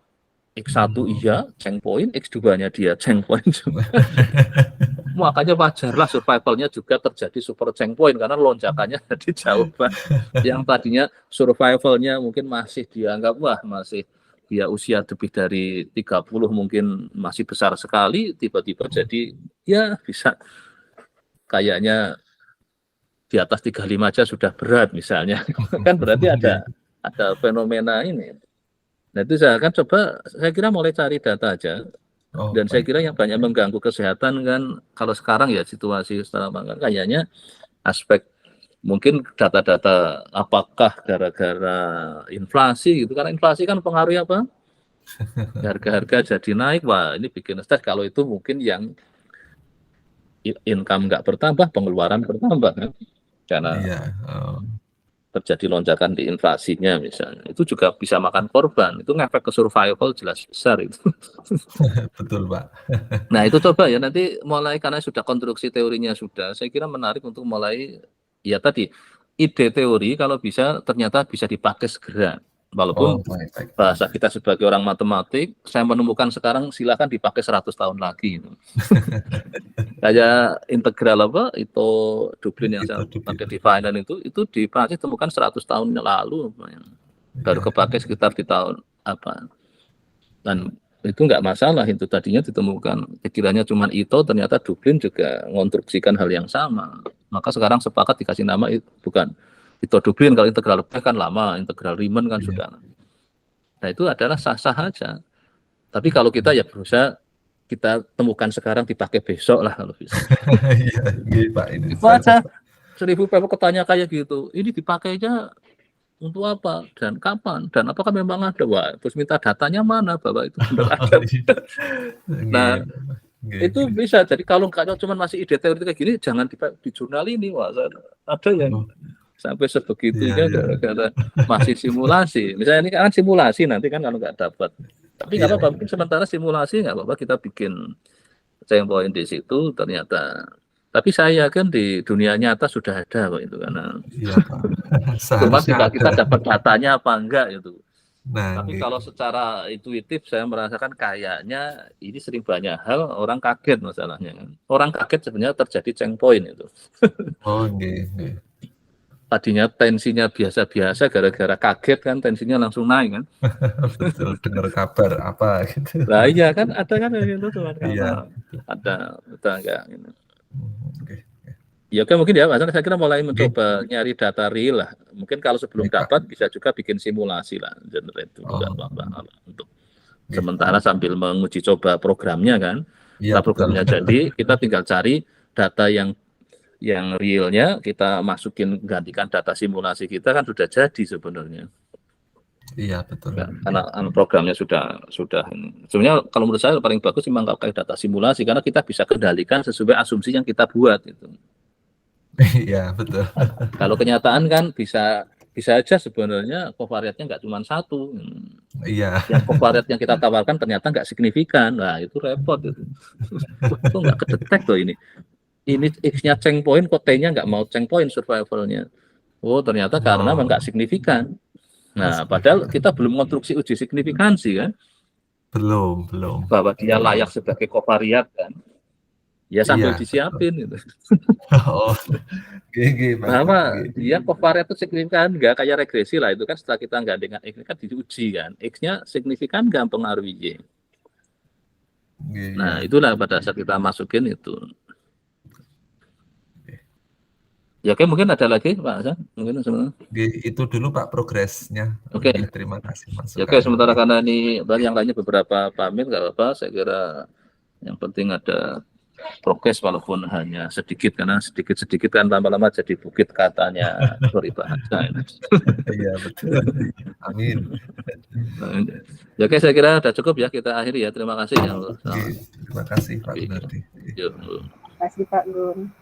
X1 iya, change point, X2-nya dia change point juga. Makanya wajarlah survivalnya juga terjadi super change point karena lonjakannya jadi jauh banget. Yang tadinya survivalnya mungkin masih dianggap masih dia usia lebih dari 30 mungkin masih besar sekali, tiba-tiba jadi ya bisa kayaknya di atas 35 aja sudah berat misalnya. Kan berarti ada fenomena ini. Nah itu saya akan coba, saya kira mulai cari data aja. Dan saya kira yang banyak mengganggu kesehatan kan, kalau sekarang ya situasi secara kan kayaknya aspek mungkin data-data apakah gara-gara inflasi gitu, karena inflasi kan pengaruhnya apa? Harga-harga jadi naik, wah ini bikin stres. Kalau itu mungkin yang income nggak bertambah, pengeluaran bertambah kan, karena Iya, terjadi lonjakan di inflasinya misalnya, itu juga bisa makan korban, itu ngefek ke survival jelas besar itu. betul Pak. Nah itu coba ya nanti mulai, karena sudah konstruksi teorinya sudah, saya kira menarik untuk mulai, ya tadi ide teori kalau bisa ternyata bisa dipakai segera, walaupun Baik. bahasa kita sebagai orang matematik, saya menemukan sekarang silakan dipakai 100 tahun lagi gitu. Kayak integral apa itu Dublin yang saya pakai di finance itu di Prancis temukan 100 tahun lalu baru kepakai sekitar di tahun apa, dan itu nggak masalah, itu tadinya ditemukan pikirannya cuma itu, ternyata Dublin juga mengonstruksikan hal yang sama, maka sekarang sepakat dikasih nama bukan itu Dublin, kalau integral Lebesgue kan lama, integral Riemann kan sudah. Nah itu adalah sah-sah aja, tapi kalau kita ya berusaha kita temukan sekarang dipakai besok lah kalau bisa. Iya, Pak, ini. Itu aja 1000 paper ketanya kayak gitu. Ini dipakainya untuk apa dan kapan dan apakah memang ada? Wah, terus minta datanya mana bahwa itu benar ada. Nah, itu bisa. Jadi kalau cuma masih ide teori kayak gini, jangan di jurnal ini. Wah, ada yang sampai sebegitunya gara-gara masih simulasi. Misalnya ini kan simulasi, nanti kan kalau nggak dapat. Tapi nggak apa-apa, mungkin sementara simulasi nggak apa-apa, kita bikin checkpoint di situ ternyata. Tapi saya yakin di dunia nyata sudah ada kok itu, karena cuma kita dapat datanya apa enggak itu. Nah, tapi kalau secara intuitif saya merasakan kayaknya ini sering banyak hal orang kaget masalahnya kan. Orang kaget sebenarnya terjadi checkpoint itu. Tadinya tensinya biasa-biasa, gara-gara kaget kan tensinya langsung naik kan. Betul, dengar kabar apa gitu. Nah iya kan, ada kan gitu tuh. Iya. Ada enggak gitu. Ya oke, mungkin ya Mas, saya kira mulai mencoba nyari data real lah. Mungkin kalau sebelum dapat bisa juga bikin simulasi lah, generate itu bukan apa-apa untuk sementara sambil menguji coba programnya kan. Setelah programnya jadi, kita tinggal cari data yang realnya, kita masukin, gantikan data simulasi kita kan sudah jadi sebenarnya. Iya betul. Karena programnya sudah. Sebenarnya kalau menurut saya paling bagus memang pakai data simulasi, karena kita bisa kendalikan sesuai asumsi yang kita buat itu. Iya betul. Kalau kenyataan kan bisa aja sebenarnya covariatnya nggak cuma satu. Iya. Yang covariat yang kita tawarkan ternyata nggak signifikan. Nah itu repot itu. Itu nggak kedetek loh ini. Ini X-nya checkpoint, kok T-nya nggak mau checkpoint survivalnya. Oh, ternyata karena memang nggak signifikan. Nah, padahal kita belum konstruksi uji signifikansi kan? Belum. Bahwa dia layak sebagai covariat kan? Ya sambil disiapin gitu. Bahwa dia covariat itu signifikan nggak, kayak regresi lah itu kan, setelah kita nggak dengan X kan diuji kan. X-nya signifikan nggak pengaruhi Y. Nah, itulah pada saat kita masukin itu. Ya oke, mungkin ada lagi Pak Hasan, mungkin sebenarnya. Itu dulu Pak progresnya. Oke. Terima kasih Mas. Ya, oke, sementara karena ini yang lainnya beberapa pamit nggak apa-apa, saya kira yang penting ada progres walaupun hanya sedikit, karena sedikit kan lama-lama jadi bukit katanya sorry bahasa. Iya betul. Amin. Ya oke, saya kira sudah cukup ya, kita akhiri ya. Terima kasih ya. Terima kasih Pak Gunardi. Terima kasih Pak Gun.